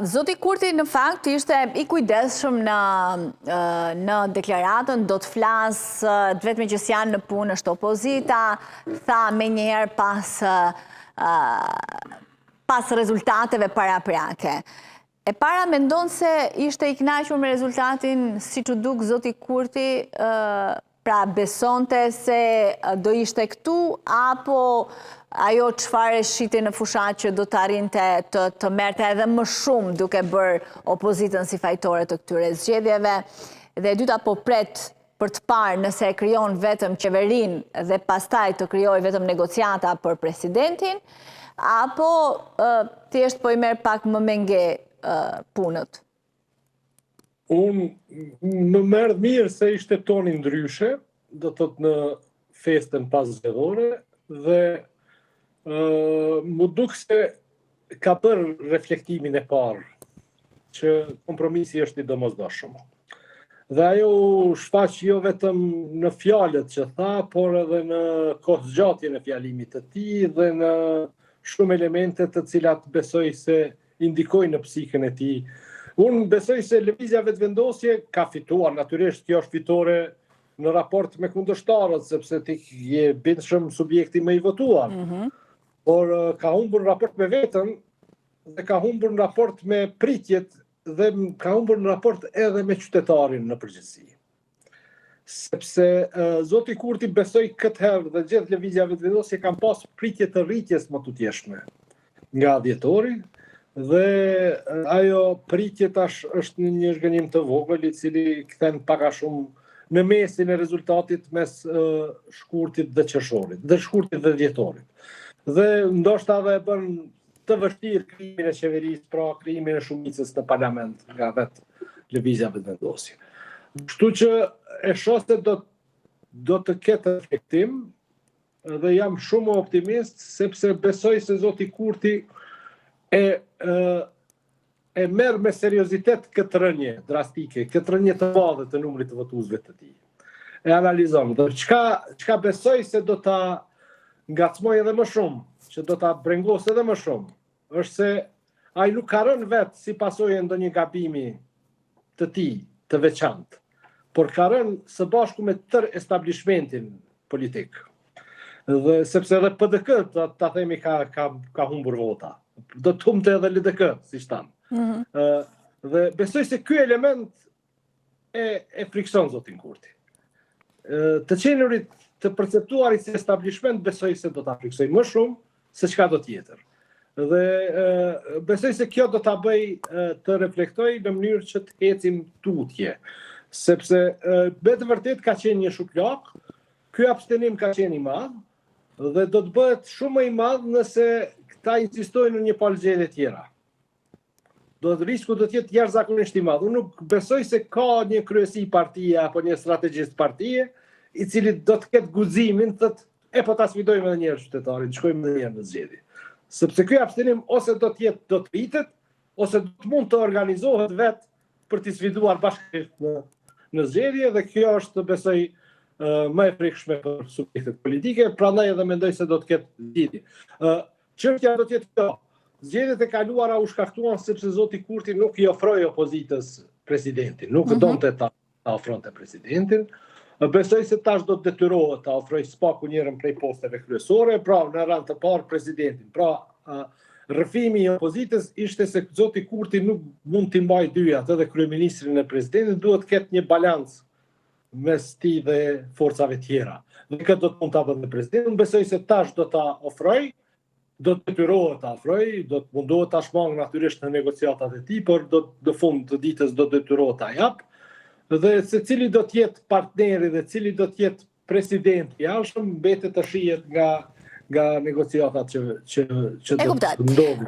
Zoti Kurti në fakt ishte i kujdesshëm në deklaratën, do të flasë vetëm që s'janë në punë është opozita, tha me njëherë pas rezultateve paraprake. E para mendon se ishte i kënaqur me rezultatin si që duk Zoti Kurti, pra besonte se do ishte këtu, apo ajo çfarë shiti në fushat që do të arrinte të merrte edhe më shumë duke bërë opozitën si fajtore të këtyre zgjedhjeve. Dhe e dyta, po pret për të parë nëse e krijon vetëm qeverinë dhe pastaj të krijojë vetëm negociata për presidentin, apo thjesht po i merr pak më menge punët. Unë më merr mirë se ishte toni ndryshe, do të thotë në festën pas zgjedhore, dhe më duk se ka bërë reflektimin e parë që kompromisi është i domosdoshëm. Dhe ajo shfaq jo vetëm në fjalët që tha, por edhe në kohëzgjatjen e fjalimit të tij dhe në shumë elemente të cilat besoj se indikojnë në psikën e tij. Unë besoj se lëvizja vetëvendosje ka fituar, natyrisht kjo është fitore në raport me kundërshtarët, sepse ti je bindshëm subjekti më i votuar. Por ka humbur në raport me vetën dhe ka humbur në raport me pritjet dhe ka humbur në raport edhe me qytetarin në përgjithësi. Sepse Zoti Kurti besoj këtë herë dhe gjithë lëvizja vetëvendosje kanë pas pritje të rritjes më tutjeshme nga dhjetori, dhe ajo pritje tash është në një zhgënjim të vogël i cili kthen pak a shumë në mesin e rezultatit mes shkurtit dhe qershorit, dhe shkurtit dhe dhjetorit. Dhe ndoshta edhe e bën të vështirë krijimin e qeverisë, pra krijimin e shumicës në parlament nga vetë lëvizja vetëvendosje. Kështu që e shoh se do të ketë efektim dhe jam shumë optimist sepse besoj se Zoti Kurti e merr me seriozitet këtë rënje drastike, këtë rënje të madhe të numrit të votuesve të tij. E analizon. Dhe çka besoj se do ta ngacmoj edhe më shumë, që do ta brengos edhe më shumë, është se ai nuk ka rënë vetë si pasojë ndonjë gabimi të tij të veçantë, por ka rënë së bashku me tërë establishmentin politik. Dhe sepse edhe PDK ta themi ka humbur vota. Do të humbte edhe LDK, siç thamë. Dhe besoj se ky element e frikson Zotin Kurti. Të qenurit të perceptuarit si establishment besoj se do ta friksoj më shumë se çka do tjetër. Dhe besoj se kjo do ta bëj të reflektoj në mënyrë që të ecim tutje. Sepse me të vërtet ka qenë një shuklak, ky abstenim ka qenë i madh dhe do të bëhet shumë më i madh nëse këta insistojnë në një palë zgjedhje tjera. Risku do të jetë jashtëzakonisht i madh. Unë nuk besoj se ka një kryesi partie apo një strategjist partie i cili do të ketë guximin thotë po ta sfidojmë edhe një herë qytetarin, shkojmë edhe një herë në zgjedhje. Sepse ky abstenim ose do të rritet, ose do të mund të organizohet vetë për të sfiduar bashkërisht në zgjedhje, dhe kjo është besoj më e frikshme për subjektet politike, prandaj edhe mendoj se do të ketë zgjidhje. Çështja do të jetë kjo. Zgjedhjet e kaluara u shkaktuan sepse Zoti Kurti nuk i ofroi opozitës presidentin, nuk donte ta ofronte presidentin. Besoj se tash do të detyrohet ta ofrojë spaku njërin prej posteve kryesore, pra në rand të parë presidentin. Pra rrëfimi i opozitës ishte se Zoti Kurti nuk mund t'i mbajë dyjat, edhe kryeministrin e presidentit, duhet të ketë një balancë mes tij dhe forcave tjera. Dhe këtë do të mund ta bëjë presidenti. Unë besoj se tash do ta ofrojë, do të detyrohet ta ofrojë, do të mundohet ta shmangë natyrisht në negociatat e tij, por në fund të ditës do të detyrohet ta jap. Dhe se cili do të jetë partneri dhe cili do të jetë presidenti i jashtëm mbetet të shihet nga negociatat që do të ndodhin.